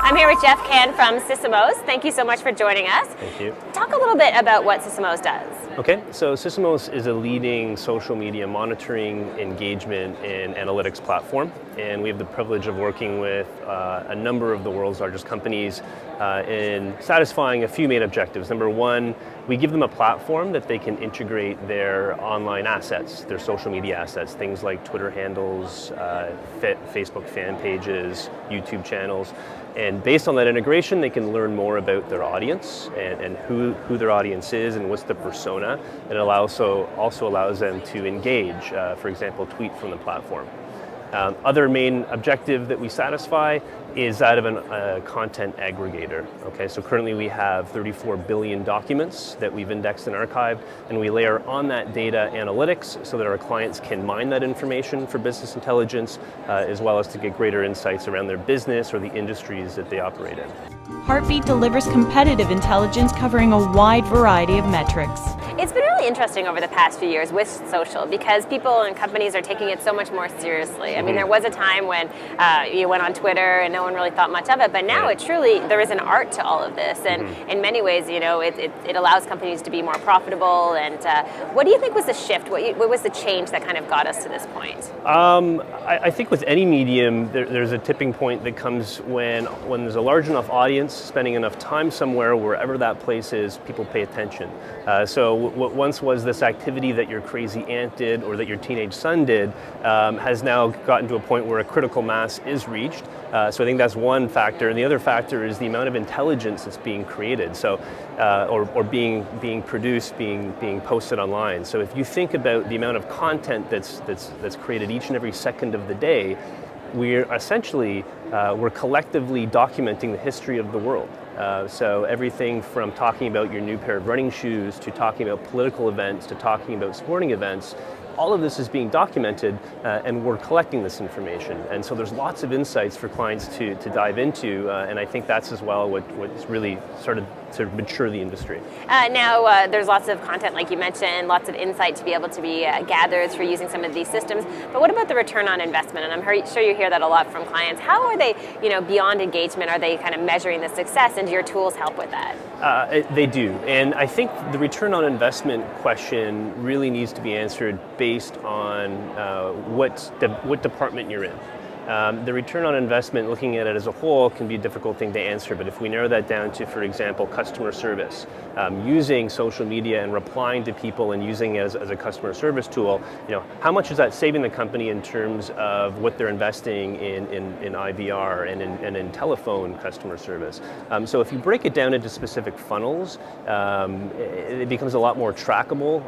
I'm here with Jeff Cann from Sysomos. Thank you so much for joining us. Thank you. Talk a little bit about what Sysomos does. Okay, so Sysomos is a leading social media monitoring, engagement, and analytics platform, and we have the privilege of working with a number of the world's largest companies in satisfying a few main objectives. Number one, we give them a platform that they can integrate their online assets, their social media assets, things like Twitter handles, Facebook fan pages, YouTube channels. And based on that integration, they can learn more about their audience and who their audience is and what's the persona. It also allows them to engage, for example, tweet from the platform. Other main objective that we satisfy is that of a content aggregator. Okay, so currently we have 34 billion documents that we've indexed and archived, and we layer on that data analytics so that our clients can mine that information for business intelligence, as well as to get greater insights around their business or the industries that they operate in. Heartbeat delivers competitive intelligence covering a wide variety of metrics. It's been really interesting over the past few years with social because people and companies are taking it so much more seriously. I mean, there was a time when you went on Twitter and no one really thought much of it, but now it truly, there is an art to all of this, and in many ways, you know, it allows companies to be more profitable. And what do you think was the shift? What was the change that kind of got us to this point? I think with any medium, there's a tipping point that comes when there's a large enough audience spending enough time somewhere, wherever that place is, people pay attention. So what once was this activity that your crazy aunt did or that your teenage son did has now gotten to a point where a critical mass is reached. So I think that's one factor, and the other factor is the amount of intelligence that's being created, so or being produced, being posted online. So if you think about the amount of content that's created each and every second of the day, we're essentially we're collectively documenting the history of the world. So everything from talking about your new pair of running shoes to talking about political events to talking about sporting events, all of this is being documented, and we're collecting this information. And so there's lots of insights for clients to dive into, and I think that's as well what's really started to mature the industry. Now, there's lots of content, like you mentioned, lots of insight to be able to be gathered through using some of these systems. But what about the return on investment? And I'm sure you hear that a lot from clients. How are they, beyond engagement, are they kind of measuring the success, and do your tools help with that? They do, and I think the return on investment question really needs to be answered based on what department you're in. The return on investment, looking at it as a whole, can be a difficult thing to answer, but if we narrow that down to, for example, customer service, using social media and replying to people and using it as a customer service tool, how much is that saving the company in terms of what they're investing in IVR and in telephone customer service? So if you break it down into specific funnels, it becomes a lot more trackable.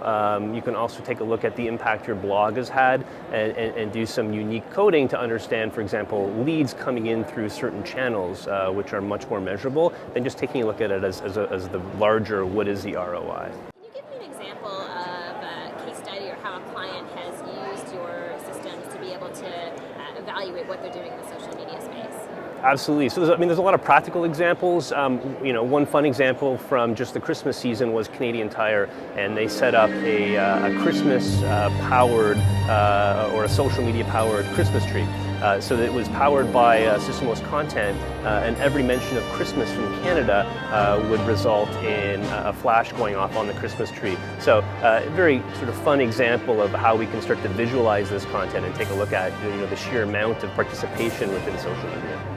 You can also take a look at the impact your blog has had and do some unique coding to understand, for example, leads coming in through certain channels, which are much more measurable than just taking a look at it as the larger, what is the ROI. Can you give me an example of a case study or how a client has used your systems to be able to evaluate what they're doing in the social media space? Absolutely. So there's a lot of practical examples. One fun example from just the Christmas season was Canadian Tire, and they set up a Christmas powered or a social media powered Christmas tree. So that it was powered by Sysomos content, and every mention of Christmas from Canada would result in a flash going off on the Christmas tree. So a very sort of fun example of how we can start to visualize this content and take a look at the sheer amount of participation within social media.